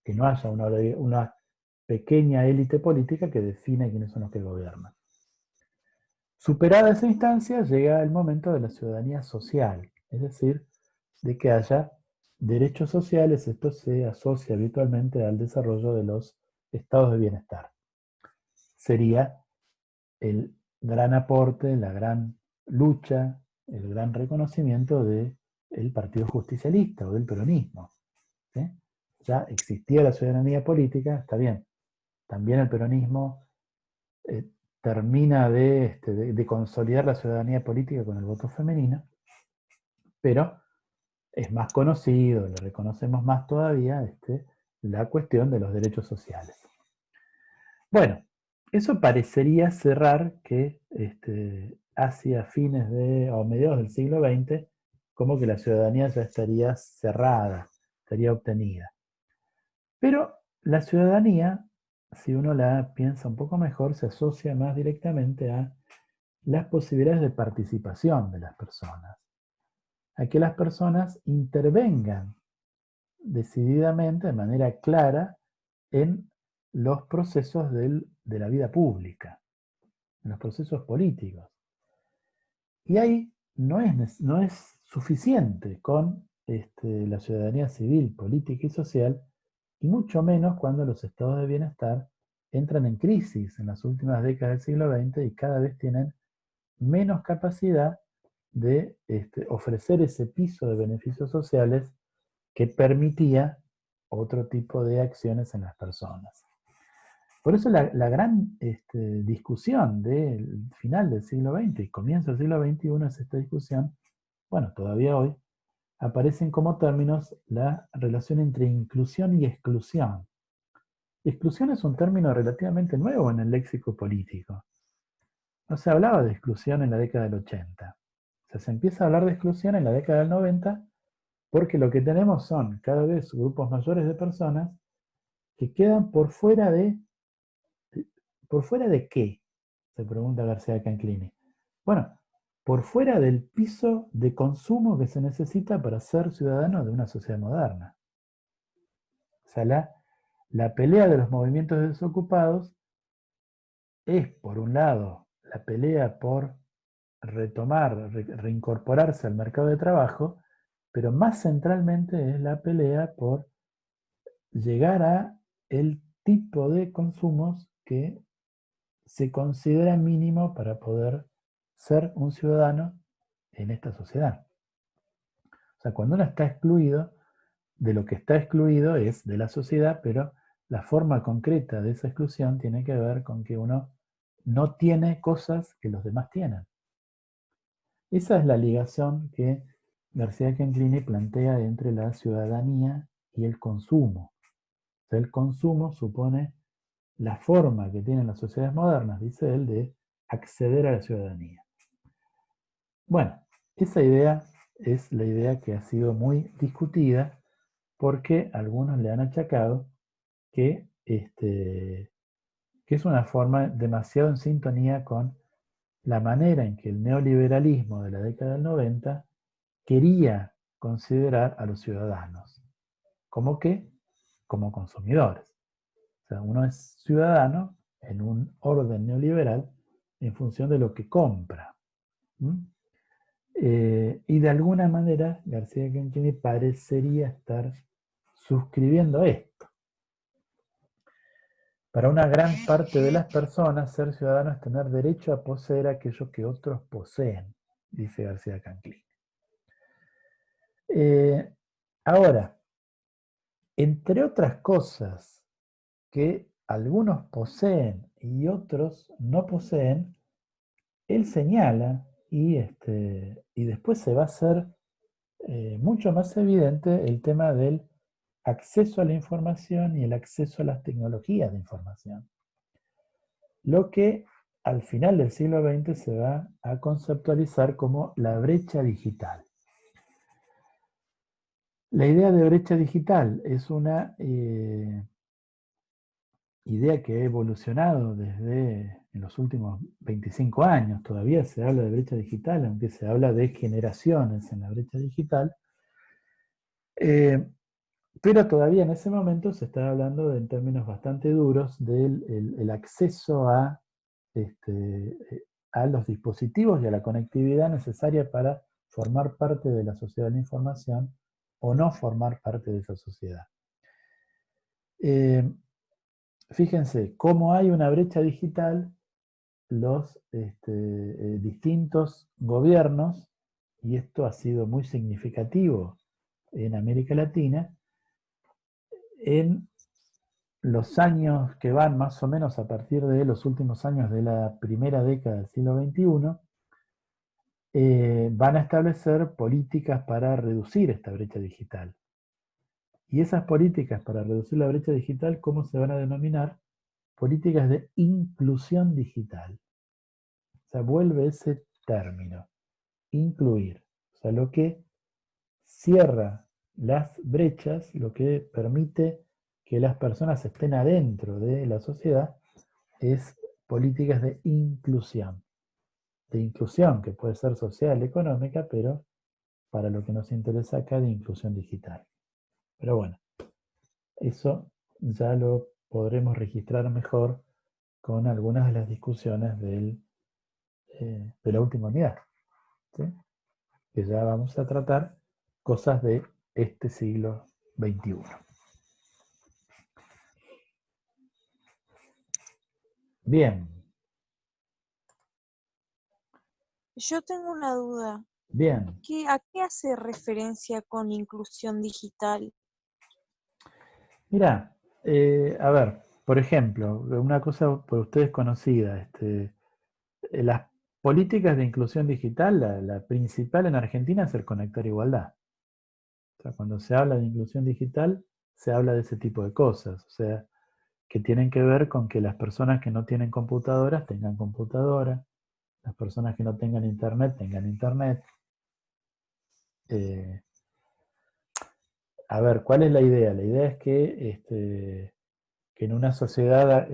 Que no haya una pequeña élite política que define quiénes son los que gobiernan. Superada esa instancia, llega el momento de la ciudadanía social, es decir, de que haya derechos sociales. Esto se asocia habitualmente al desarrollo de los estados de bienestar. Sería el gran aporte, la gran lucha, el gran reconocimiento del Partido Justicialista o del peronismo. ¿Sí? Ya existía la ciudadanía política, está bien. También el peronismo termina de consolidar la ciudadanía política con el voto femenino, pero es más conocido, le reconocemos más todavía la cuestión de los derechos sociales. Bueno, eso parecería cerrar que hacia fines o mediados del siglo XX, como que la ciudadanía ya estaría cerrada, estaría obtenida. Pero la ciudadanía, si uno la piensa un poco mejor, se asocia más directamente a las posibilidades de participación de las personas, a que las personas intervengan decididamente, de manera clara, en los procesos de la vida pública, en los procesos políticos. Y ahí no es suficiente con la ciudadanía civil, política y social, y mucho menos cuando los estados de bienestar entran en crisis en las últimas décadas del siglo XX y cada vez tienen menos capacidad de ofrecer ese piso de beneficios sociales que permitía otro tipo de acciones en las personas. Por eso la gran discusión del final del siglo XX y comienzo del siglo XXI es esta discusión, bueno, todavía hoy, aparecen como términos la relación entre inclusión y exclusión. Exclusión es un término relativamente nuevo en el léxico político. No se hablaba de exclusión en la década del 80. O sea, se empieza a hablar de exclusión en la década del 90 Porque lo que tenemos son cada vez grupos mayores de personas que quedan ¿por fuera de qué? Se pregunta García Canclini. Bueno, por fuera del piso de consumo que se necesita para ser ciudadano de una sociedad moderna. O sea, la pelea de los movimientos desocupados es, por un lado, la pelea por reincorporarse al mercado de trabajo, pero más centralmente es la pelea por llegar a el tipo de consumos que se considera mínimo para poder ser un ciudadano en esta sociedad. O sea, cuando uno está excluido, de lo que está excluido es de la sociedad, pero la forma concreta de esa exclusión tiene que ver con que uno no tiene cosas que los demás tienen. Esa es la ligación que García Canclini plantea entre la ciudadanía y el consumo. O sea, el consumo supone la forma que tienen las sociedades modernas, dice él, de acceder a la ciudadanía. Bueno, esa idea es la idea que ha sido muy discutida porque algunos le han achacado que es una forma demasiado en sintonía con la manera en que el neoliberalismo de la década del 90 quería considerar a los ciudadanos. ¿Cómo qué? Como consumidores. O sea, uno es ciudadano en un orden neoliberal en función de lo que compra. Y de alguna manera García Canclini parecería estar suscribiendo esto. Para una gran parte de las personas, ser ciudadano es tener derecho a poseer aquello que otros poseen, dice García Canclini. Ahora, entre otras cosas que algunos poseen y otros no poseen, él señala, y después se va a hacer mucho más evidente el tema del acceso a la información y el acceso a las tecnologías de información. Lo que al final del siglo XX se va a conceptualizar como la brecha digital. La idea de brecha digital es una idea que ha evolucionado desde en los últimos 25 años. Todavía se habla de brecha digital, aunque se habla de generaciones en la brecha digital. Pero todavía en ese momento se está hablando en términos bastante duros del el acceso a los dispositivos y a la conectividad necesaria para formar parte de la sociedad de la información o no formar parte de esa sociedad. Fíjense, cómo hay una brecha digital, los distintos gobiernos, y esto ha sido muy significativo en América Latina, en los años que van más o menos a partir de los últimos años de la primera década del siglo XXI, van a establecer políticas para reducir esta brecha digital. Y esas políticas para reducir la brecha digital, ¿cómo se van a denominar? Políticas de inclusión digital. O sea, vuelve ese término, incluir. O sea, lo que cierra las brechas, lo que permite que las personas estén adentro de la sociedad, es políticas de inclusión. De inclusión que puede ser social, económica, pero para lo que nos interesa acá, de inclusión digital. Pero bueno, eso ya lo podremos registrar mejor con algunas de las discusiones de la última unidad, ¿sí? Que ya vamos a tratar cosas de este siglo XXI. Bien, Yo tengo una duda. bien. ¿A qué hace referencia con inclusión digital? Mira, a ver, por ejemplo, una cosa por ustedes conocida, las políticas de inclusión digital, la principal en Argentina es el Conectar Igualdad. O sea, cuando se habla de inclusión digital, se habla de ese tipo de cosas, o sea, que tienen que ver con que las personas que no tienen computadoras tengan computadora, las personas que no tengan internet tengan internet. A ver, ¿cuál es la idea? La idea es que en una sociedad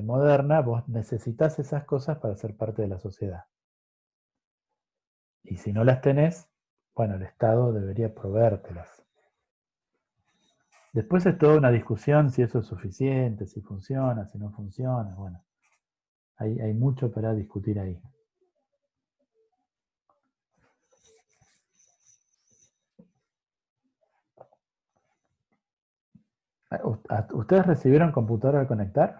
moderna vos necesitas esas cosas para ser parte de la sociedad. Y si no las tenés, bueno, el Estado debería proveértelas. Después es toda una discusión si eso es suficiente, si funciona, si no funciona. Bueno, hay mucho para discutir ahí. ¿Ustedes recibieron computadora al conectar?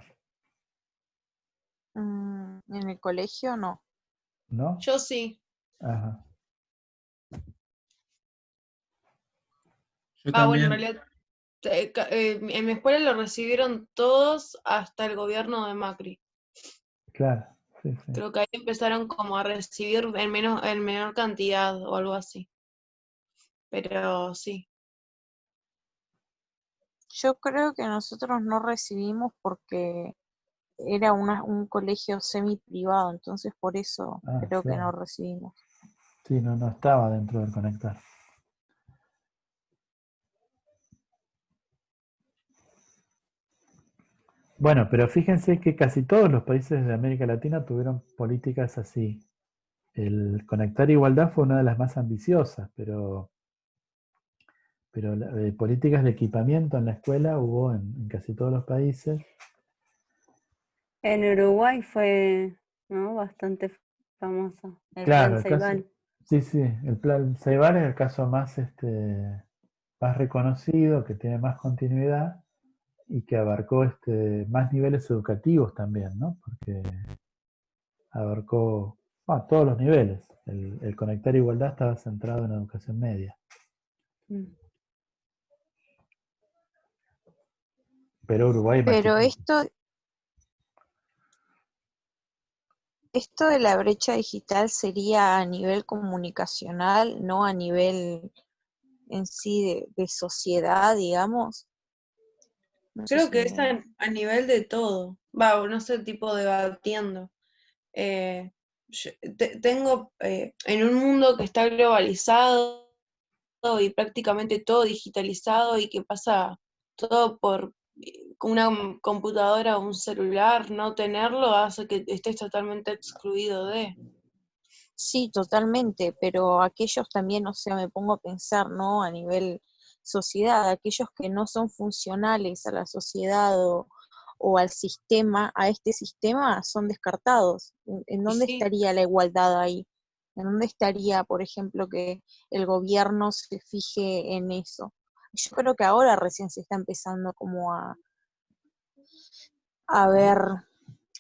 En el colegio no. ¿No? Yo sí. Ajá. Yo Bueno, en también. realidad, en mi escuela lo recibieron todos hasta el gobierno de Macri. Claro, sí, sí. Creo que ahí empezaron como a recibir en menor cantidad o algo así. Pero sí. Yo creo que nosotros no recibimos porque era un colegio semi privado, entonces por eso Ah, creo que no claro. recibimos. Sí, no, no estaba dentro del conectar. Bueno, pero fíjense que casi todos los países de América Latina tuvieron políticas así. El Conectar Igualdad fue una de las más ambiciosas, pero políticas de equipamiento en la escuela hubo en casi todos los países. En Uruguay fue, ¿no?, bastante famoso, el Claro, Plan el caso, Ceibal. sí, sí, el plan Ceibal es el caso más reconocido, que tiene más continuidad y que abarcó más niveles educativos también, ¿no? Porque abarcó todos los niveles. El Conectar Igualdad estaba centrado en educación media. Mm. Pero Uruguay es más Pero chiquito. esto de la brecha digital sería a nivel comunicacional, no a nivel en sí de sociedad, digamos. No sé Creo si que es me... a nivel de todo. Va, no sé, tipo debatiendo. Eh, tengo en un mundo que está globalizado y prácticamente todo digitalizado y que pasa todo por con una computadora o un celular, no tenerlo hace que estés totalmente excluido de. Sí, totalmente, pero aquellos también, o sea, me pongo a pensar, ¿no? A nivel sociedad, aquellos que no son funcionales a la sociedad o al sistema, a este sistema, son descartados. ¿En Y dónde sí, estaría la igualdad ahí? ¿En dónde estaría, por ejemplo, que el gobierno se fije en eso? Yo creo que ahora recién se está empezando como a ver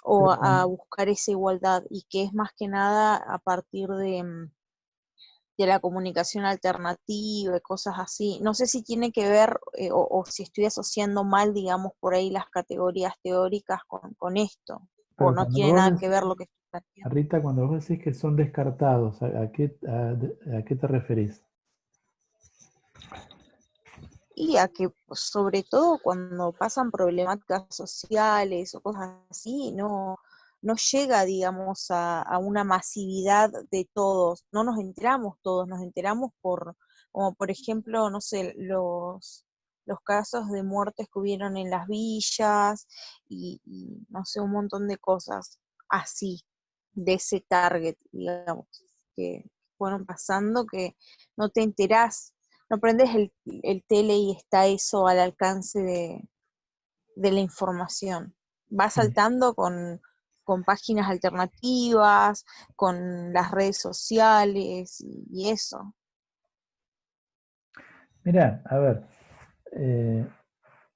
o Pero a buscar esa igualdad y que es más que nada a partir de la comunicación alternativa y cosas así. No sé si tiene que ver o si estoy asociando mal, digamos, por ahí las categorías teóricas con esto, o pero no cuando tiene vos nada que ver decís, lo que estoy planteando. Rita, cuando vos decís que son descartados, ¿a qué te referís? Y a que, pues, sobre todo cuando pasan problemáticas sociales o cosas así, no llega, digamos, a una masividad de todos, no nos enteramos todos, nos enteramos como por ejemplo, no sé, los casos de muertes que hubieron en las villas y no sé, un montón de cosas así, de ese target, digamos, que fueron pasando que no te enterás, no prendes el tele y está eso al alcance de la información. Va Sí. saltando con páginas alternativas, con las redes sociales y eso. Mirá, a ver,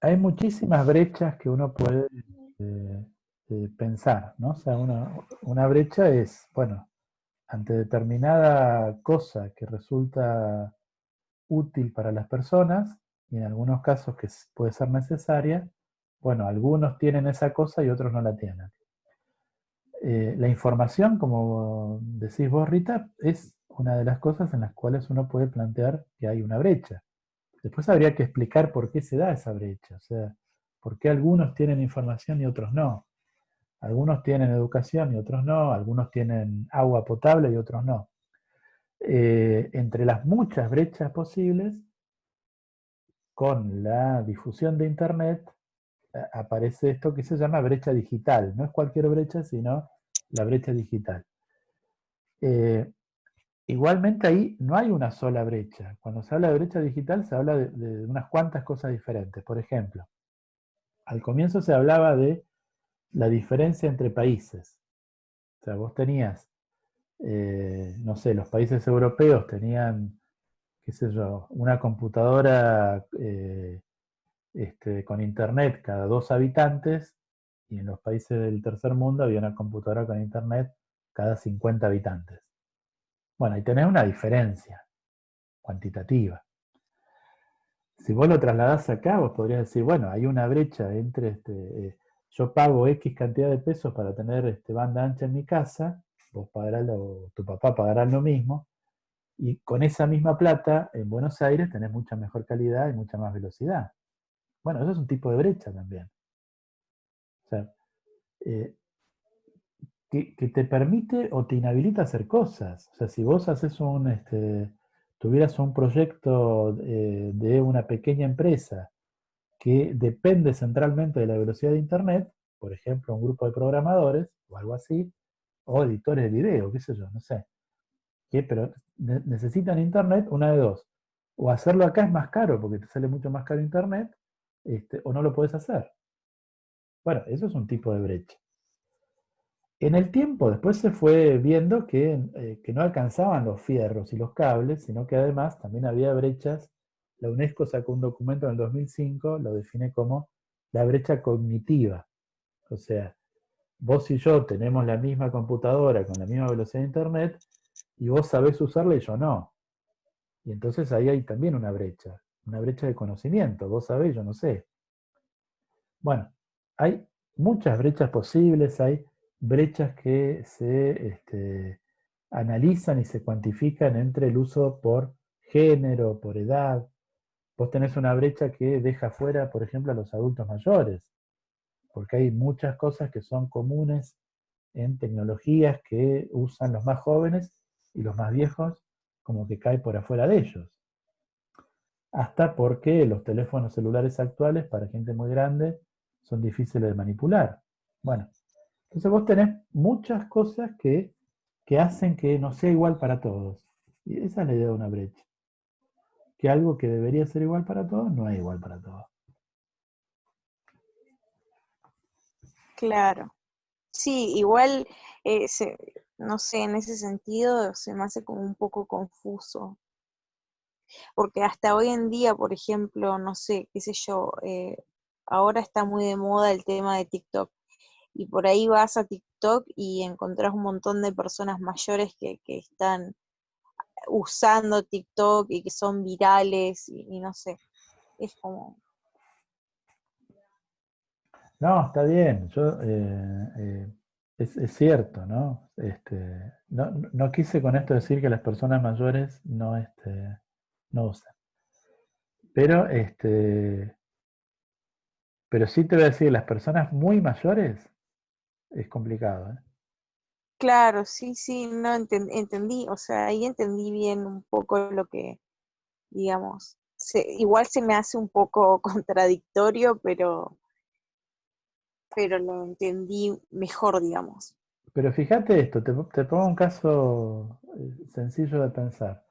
hay muchísimas brechas que uno puede eh, pensar, ¿no? O sea, una brecha es, bueno, ante determinada cosa que resulta útil para las personas y en algunos casos que puede ser necesaria, bueno, algunos tienen esa cosa y otros no la tienen. La información, como decís vos, Rita, es una de las cosas en las cuales uno puede plantear que hay una brecha. Después habría que explicar por qué se da esa brecha, o sea, por qué algunos tienen información y otros no. Algunos tienen educación y otros no, algunos tienen agua potable y otros no. Entre las muchas brechas posibles, con la difusión de Internet, aparece esto que se llama brecha digital. No es cualquier brecha, sino la brecha digital. Igualmente ahí no hay una sola brecha. Cuando se habla de brecha digital se habla de unas cuantas cosas diferentes. Por ejemplo, al comienzo se hablaba de la diferencia entre países. O sea, vos tenías, no sé, los países europeos tenían, qué sé yo, una computadora con internet cada 2 habitantes, y en los países del tercer mundo había una computadora con internet cada 50 habitantes. Bueno, ahí tenés una diferencia cuantitativa. Si vos lo trasladás acá, vos podrías decir, bueno, hay una brecha entre, yo pago X cantidad de pesos para tener banda ancha en mi casa, vos pagarás tu papá pagará lo mismo, y con esa misma plata, en Buenos Aires tenés mucha mejor calidad y mucha más velocidad. Bueno, eso es un tipo de brecha también. O sea, que te permite o te inhabilita hacer cosas. O sea, si vos haces tuvieras un proyecto de una pequeña empresa que depende centralmente de la velocidad de Internet, por ejemplo, un grupo de programadores o algo así, o editores de video, qué sé yo, no sé, pero necesitan Internet, una de dos. O hacerlo acá es más caro porque te sale mucho más caro Internet, o no lo puedes hacer. Bueno, eso es un tipo de brecha. En el tiempo después se fue viendo que no alcanzaban los fierros y los cables, sino que además también había brechas. La UNESCO sacó un documento en el 2005, lo define como la brecha cognitiva. O sea, vos y yo tenemos la misma computadora con la misma velocidad de Internet y vos sabés usarla y yo no. Y entonces ahí hay también una brecha de conocimiento. Vos sabés, yo no sé. Bueno, hay muchas brechas posibles, hay brechas que se analizan y se cuantifican entre el uso por género, por edad. Vos tenés una brecha que deja fuera, por ejemplo, a los adultos mayores, porque hay muchas cosas que son comunes en tecnologías que usan los más jóvenes y los más viejos como que cae por afuera de ellos. Hasta porque los teléfonos celulares actuales para gente muy grande son difíciles de manipular. Bueno, entonces vos tenés muchas cosas que hacen que no sea igual para todos. Y esa es la idea de una brecha. Que algo que debería ser igual para todos no es igual para todos. Claro. Sí, igual, no sé, en ese sentido se me hace como un poco confuso, porque hasta hoy en día, por ejemplo, no sé, qué sé yo, ahora está muy de moda el tema de TikTok, y por ahí vas a TikTok y encontrás un montón de personas mayores que están usando TikTok y que son virales, y no sé, es como, No, está bien. Es cierto, ¿no? No quise con esto decir que las personas mayores no usan. Pero, pero sí te voy a decir, las personas muy mayores es complicado, ¿eh? claro, sí, sí, no entendí, o sea, ahí entendí bien un poco lo que, digamos, igual se me hace un poco contradictorio, pero lo entendí mejor, digamos. Pero fíjate esto, te pongo un caso sencillo de pensar.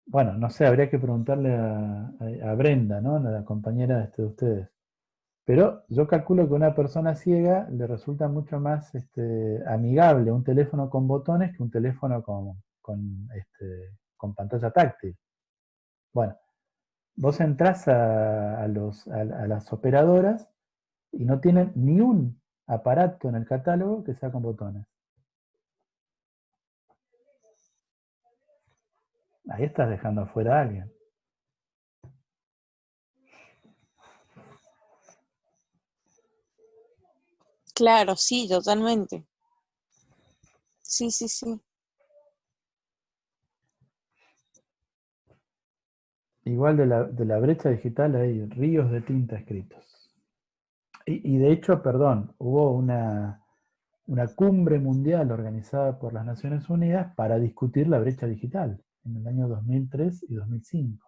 Bueno, no sé, habría que preguntarle a Brenda, ¿no? La compañera de ustedes. Pero yo calculo que a una persona ciega le resulta mucho más amigable un teléfono con botones que un teléfono con pantalla táctil. Bueno, vos entrás a las operadoras y no tienen ni un aparato en el catálogo que sea con botones. Ahí estás dejando afuera a alguien. Claro, sí, totalmente. Sí, sí, sí. Igual de la brecha digital hay ríos de tinta escritos. Y de hecho, perdón, hubo una cumbre mundial organizada por las Naciones Unidas para discutir la brecha digital. en el año 2003 y 2005.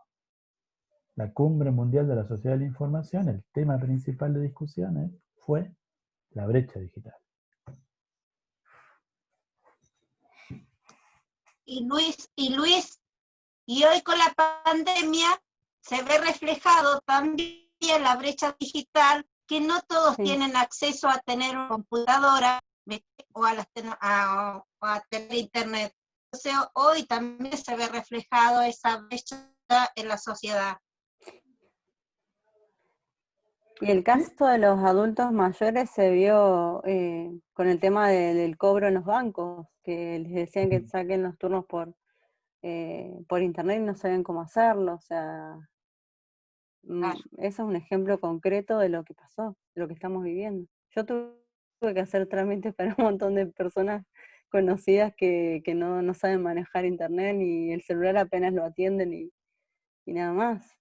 La Cumbre Mundial de la Sociedad de la Información, el tema principal de discusiones fue la brecha digital. Y Luis, y hoy con la pandemia se ve reflejado también la brecha digital, que no todos tienen acceso a tener una computadora o a tener internet. Entonces hoy también se ve reflejado esa brecha en la sociedad. Y el caso de los adultos mayores se vio con el tema del cobro en los bancos, que les decían que saquen los turnos por internet y no sabían cómo hacerlo. O sea, eso es un ejemplo concreto de lo que pasó, de lo que estamos viviendo. Yo tuve que hacer trámites para un montón de personas conocidas que no saben manejar internet, ni el celular apenas lo atienden y nada más.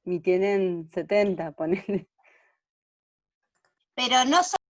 Ni tienen 70, ponele. Pero no